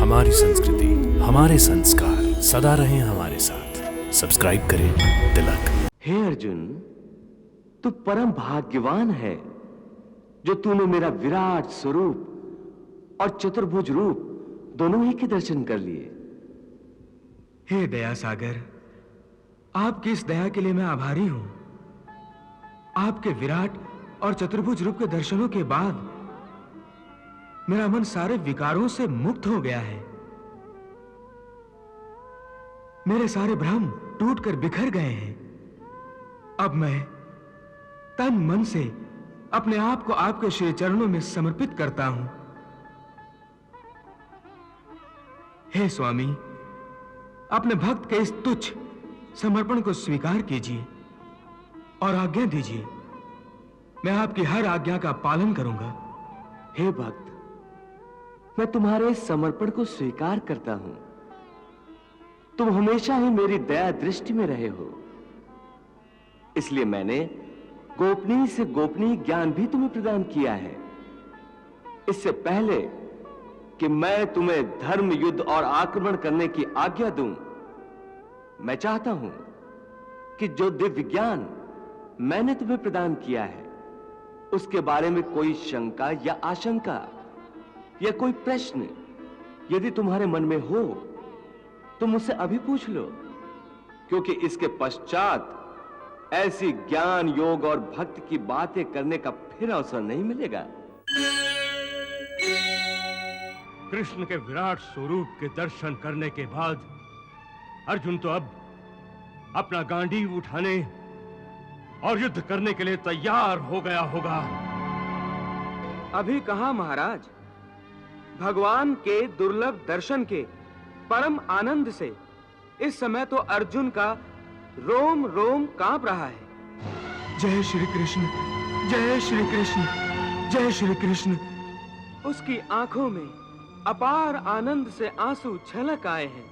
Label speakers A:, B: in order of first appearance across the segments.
A: हमारी संस्कृति, हमारे संस्कार सदा रहें हमारे साथ। सब्सक्राइब करें तिलक।
B: हे अर्जुन, तू परम भाग्यवान है जो तूने मेरा विराट स्वरूप और चतुर्भुज रूप दोनों ही के दर्शन कर लिए।
C: हे दया सागर, आपकी इस दया के लिए मैं आभारी हूं। आपके विराट और चतुर्भुज रूप के दर्शनों के बाद मेरा मन सारे विकारों से मुक्त हो गया है। मेरे सारे भ्रम टूटकर बिखर गए हैं। अब मैं तन मन से अपने आप को आपके श्री चरणों में समर्पित करता हूं। हे स्वामी, अपने भक्त के इस तुच्छ समर्पण को स्वीकार कीजिए और आज्ञा दीजिए। मैं आपकी हर आज्ञा का पालन करूंगा।
B: हे भक्त, मैं तुम्हारे समर्पण को स्वीकार करता हूं। तुम हमेशा ही मेरी दया दृष्टि में रहे हो, इसलिए मैंने गोपनीय से गोपनीय ज्ञान भी तुम्हें प्रदान किया है। इससे पहले कि मैं तुम्हें धर्म, युद्ध और आक्रमण करने की आज्ञा दूं, मैं चाहता हूं कि जो दिव्य ज्ञान मैंने तुम्हें प्रदान किया है उसके बारे में कोई शंका या आशंका या कोई प्रश्न यदि तुम्हारे मन में हो तो मुझसे अभी पूछ लो, क्योंकि इसके पश्चात ऐसी ज्ञान, योग और भक्ति की बातें करने का फिर अवसर नहीं मिलेगा।
D: कृष्ण के विराट स्वरूप के दर्शन करने के बाद अर्जुन तो अब अपना गांडीव उठाने और युद्ध करने के लिए तैयार हो गया होगा।
C: अभी कहां महाराज, भगवान के दुर्लभ दर्शन के परम आनंद से इस समय तो अर्जुन का रोम रोम कांप रहा है। जय श्री कृष्ण, जय श्री कृष्ण, जय श्री कृष्ण। उसकी आंखों में अपार आनंद से आंसू छलक आए हैं।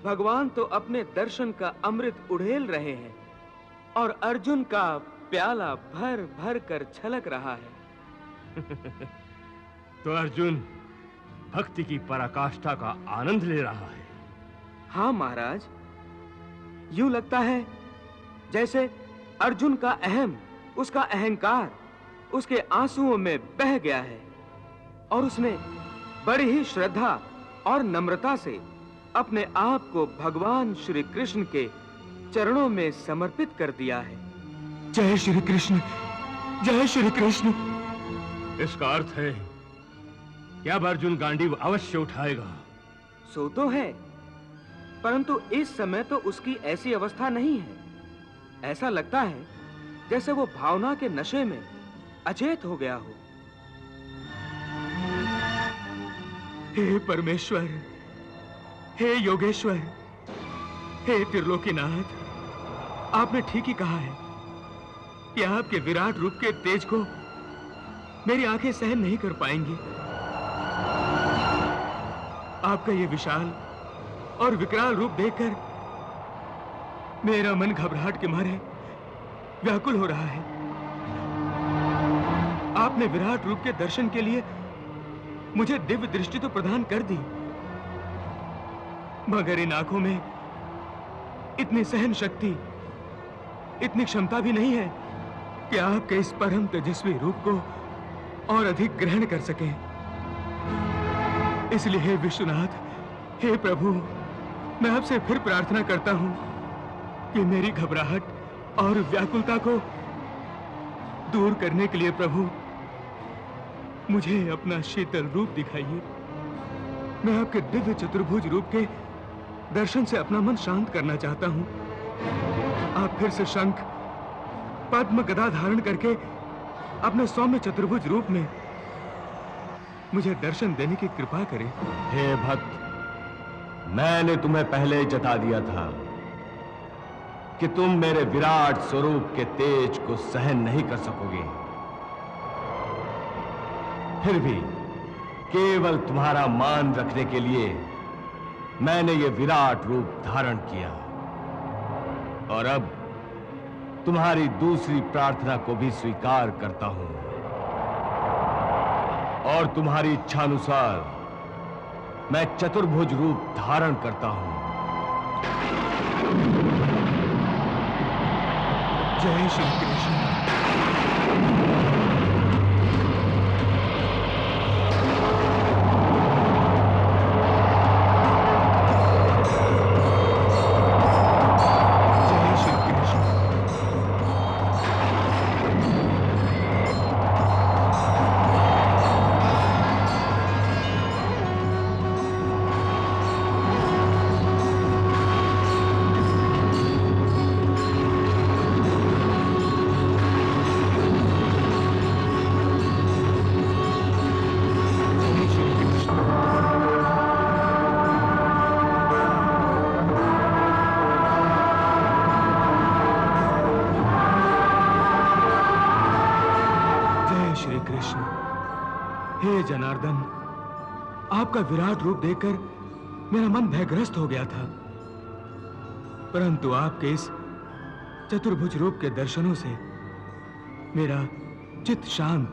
C: भगवान तो अपने दर्शन का अमृत उड़ेल रहे हैं और अर्जुन का प्याला भर भर कर छलक रहा है।
D: तो अर्जुन भक्ति की पराकाष्ठा का आनंद ले रहा है।
C: हाँ महाराज, यूं लगता है जैसे अर्जुन का अहम, उसका अहंकार उसके आंसुओं में बह गया है और उसने बड़ी ही श्रद्धा और नम्रता से अपने आप को भगवान श्री कृष्ण के चरणों में समर्पित कर दिया है। जय श्री कृष्ण, जय श्री कृष्ण।
D: इसका अर्थ है कि अब अर्जुन गांडीव अवश्य उठाएगा।
C: सो तो है, परंतु इस समय तो उसकी ऐसी अवस्था नहीं है। ऐसा लगता है जैसे वो भावना के नशे में अचेत हो गया हो। हे परमेश्वर, हे योगेश्वर, हे त्रिलोकीनाथ, आपने ठीक ही कहा है कि आपके विराट रूप के तेज को मेरी आंखें सहन नहीं कर पाएंगी। आपका ये विशाल और विकराल रूप देखकर मेरा मन घबराहट के मारे व्याकुल हो रहा है। आपने विराट रूप के दर्शन के लिए मुझे दिव्य दृष्टि तो प्रदान कर दी, मगर इन आंखों में इतनी सहन शक्ति, इतनी क्षमता भी नहीं है कि आपके इस परम तेजस्वी रूप को और अधिक ग्रहण कर सकें। इसलिए हे विश्वनाथ, हे प्रभु, मैं आपसे फिर प्रार्थना करता हूं कि मेरी घबराहट और व्याकुलता को दूर करने के लिए प्रभु मुझे अपना शीतल रूप दिखाइए। मैं आपके दिव्य चतुर्भुज रूप के दर्शन से अपना मन शांत करना चाहता हूं। आप फिर से शंख, पद्म, गदा धारण करके अपने सौम्य चतुर्भुज रूप में मुझे दर्शन देने की कृपा करें।
B: हे भक्त, मैंने तुम्हें पहले जता दिया था कि तुम मेरे विराट स्वरूप के तेज को सहन नहीं कर सकोगे। फिर भी केवल तुम्हारा मान रखने के लिए मैंने ये विराट रूप धारण किया और अब तुम्हारी दूसरी प्रार्थना को भी स्वीकार करता हूं और तुम्हारी इच्छानुसार
D: मैं चतुर्भुज रूप धारण करता हूं।
E: जय श्री कृष्ण। हे जनार्दन, आपका विराट रूप देखकर मेरा मन भयग्रस्त हो गया था, परंतु आपके इस चतुर्भुज रूप के दर्शनों से मेरा चित्त शांत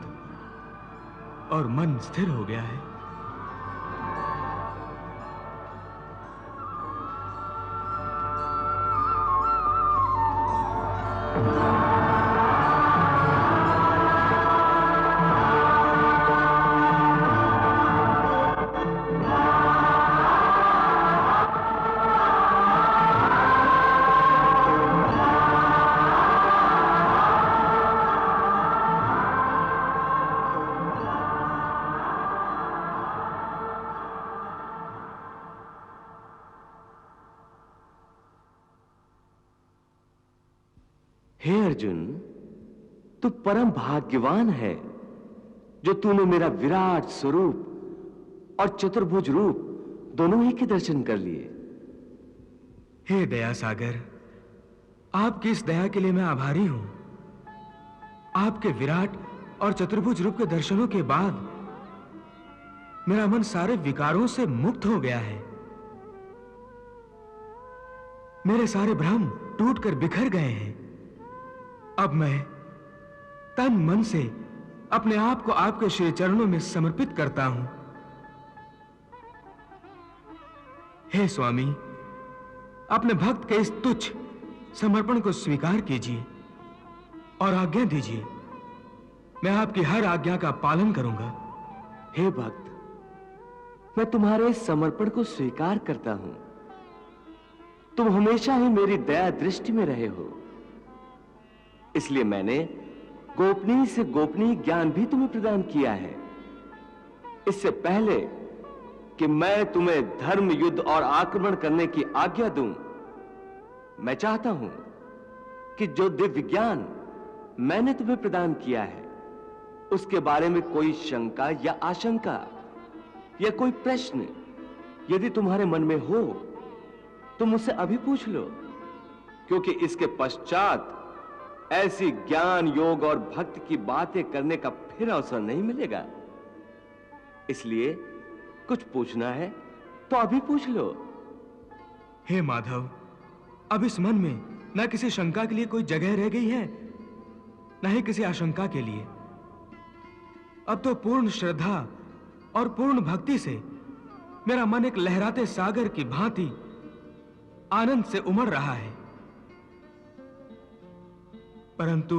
E: और मन स्थिर हो गया है।
B: हे अर्जुन, तू परम भाग्यवान है जो तूने मेरा विराट स्वरूप और चतुर्भुज रूप दोनों ही के दर्शन कर लिए।
E: हे दया सागर, आपकी इस दया के लिए मैं आभारी हूं। आपके विराट और चतुर्भुज रूप के दर्शनों के बाद मेरा मन सारे विकारों से मुक्त हो गया है। मेरे सारे भ्रम टूटकर बिखर गए हैं। अब मैं तन मन से अपने आप को आपके श्री चरणों में समर्पित करता हूं। हे स्वामी, अपने भक्त के इस तुच्छ समर्पण को स्वीकार कीजिए और आज्ञा दीजिए। मैं आपकी हर आज्ञा का पालन करूंगा।
B: हे भक्त, मैं तुम्हारे इस समर्पण को स्वीकार करता हूं। तुम हमेशा ही मेरी दया दृष्टि में रहे हो, इसलिए मैंने गोपनीय से गोपनीय ज्ञान भी तुम्हें प्रदान किया है। इससे पहले कि मैं तुम्हें धर्म, युद्ध और आक्रमण करने की आज्ञा दूं, मैं चाहता हूं कि जो दिव्य ज्ञान मैंने तुम्हें प्रदान किया है उसके बारे में कोई शंका या आशंका या कोई प्रश्न यदि तुम्हारे मन में हो तो मुझसे अभी पूछ लो, क्योंकि इसके पश्चात ऐसी ज्ञान, योग और भक्ति की बातें करने का फिर अवसर नहीं मिलेगा। इसलिए कुछ पूछना है तो अभी पूछ लो।
E: हे माधव, अब इस मन में न किसी शंका के लिए कोई जगह रह गई है, न ही किसी आशंका के लिए। अब तो पूर्ण श्रद्धा और पूर्ण भक्ति से मेरा मन एक लहराते सागर की भांति आनंद से उमड़ रहा है। परंतु